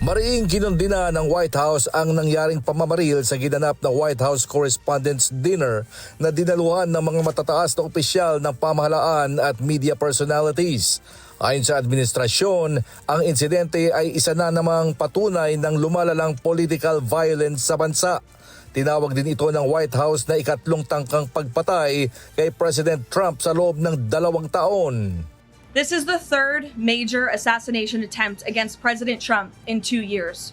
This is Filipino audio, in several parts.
Mariing kinundina ng White House ang nangyaring pamamaril sa ginanap na White House Correspondents' Dinner na dinaluhan ng mga matataas na opisyal ng pamahalaan at media personalities. Ayon sa administrasyon, ang insidente ay isa na namang patunay ng lumalalang political violence sa bansa. Tinawag din ito ng White House na ikatlong tangkang pagpatay kay President Trump sa loob ng 2 taon. This is the third major assassination attempt against President Trump in 2 years.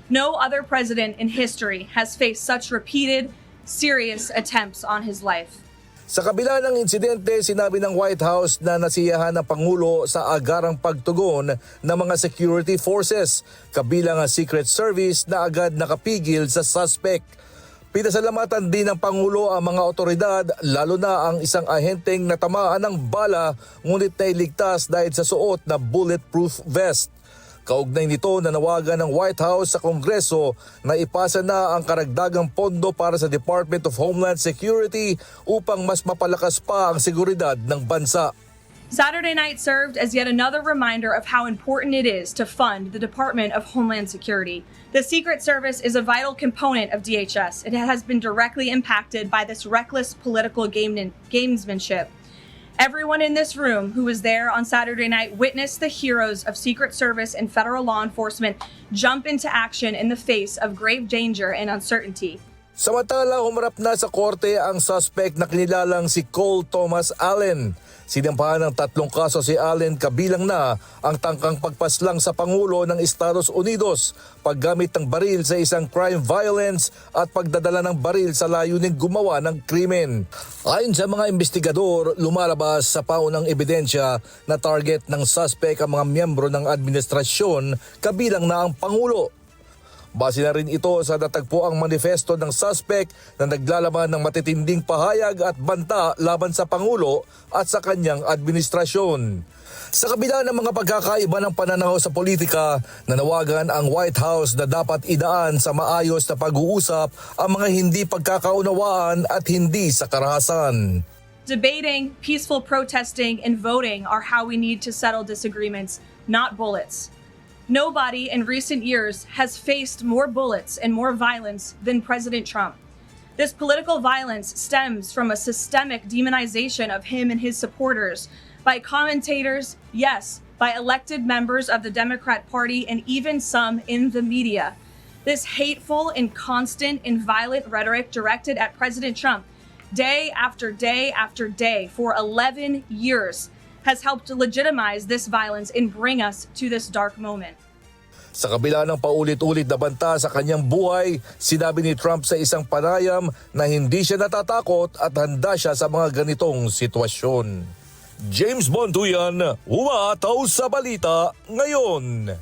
No other president in history has faced such repeated, serious attempts on his life. Sa kabila ng insidente, sinabi ng White House na nasiyahan ng Pangulo sa agarang pagtugon ng mga security forces, kabilang ang Secret Service na agad nakapigil sa suspect. Pinasalamatan din ng Pangulo ang mga otoridad, lalo na ang isang ahenteng natamaan ng bala ngunit nailigtas dahil sa suot na bulletproof vest. Kaugnay nito, nanawagan ng White House sa Kongreso na ipasa na ang karagdagang pondo para sa Department of Homeland Security upang mas mapalakas pa ang seguridad ng bansa. Saturday night served as yet another reminder of how important it is to fund the Department of Homeland Security. The Secret Service is a vital component of DHS. It has been directly impacted by this reckless political gamesmanship. Everyone in this room who was there on Saturday night witnessed the heroes of Secret Service and federal law enforcement jump into action in the face of grave danger and uncertainty. Samantala, humarap na sa korte ang suspect na kinilalang si Cole Thomas Allen. Sinampahan ng 3 kaso si Allen, kabilang na ang tangkang pagpaslang sa Pangulo ng Estados Unidos, paggamit ng baril sa isang crime violence at pagdadala ng baril sa layuning gumawa ng krimen. Ayon sa mga investigador, lumalabas sa paunang ebidensya na target ng suspect ang mga miyembro ng administrasyon, kabilang na ang Pangulo. Base na rin ito sa natagpuang manifesto ng suspect na naglalaman ng matitinding pahayag at banta laban sa Pangulo at sa kanyang administrasyon. Sa kabila ng mga pagkakaiba ng pananaw sa politika, nanawagan ang White House na dapat idaan sa maayos na pag-uusap ang mga hindi pagkakaunawaan at hindi sa karahasan. Debating, peaceful protesting, and voting are how we need to settle disagreements, not bullets. Nobody in recent years has faced more bullets and more violence than President Trump. This political violence stems from a systemic demonization of him and his supporters by commentators, yes, by elected members of the Democrat Party and even some in the media. This hateful and constant and violent rhetoric directed at President Trump day after day after day for 11 years has helped to legitimize this violence and bring us to this dark moment. Sa kabila ng paulit-ulit na banta sa kanyang buhay, sinabi ni Trump sa isang panayam na hindi siya natatakot at handa siya sa mga ganitong sitwasyon. James Bonduyan, umataw sa balita ngayon.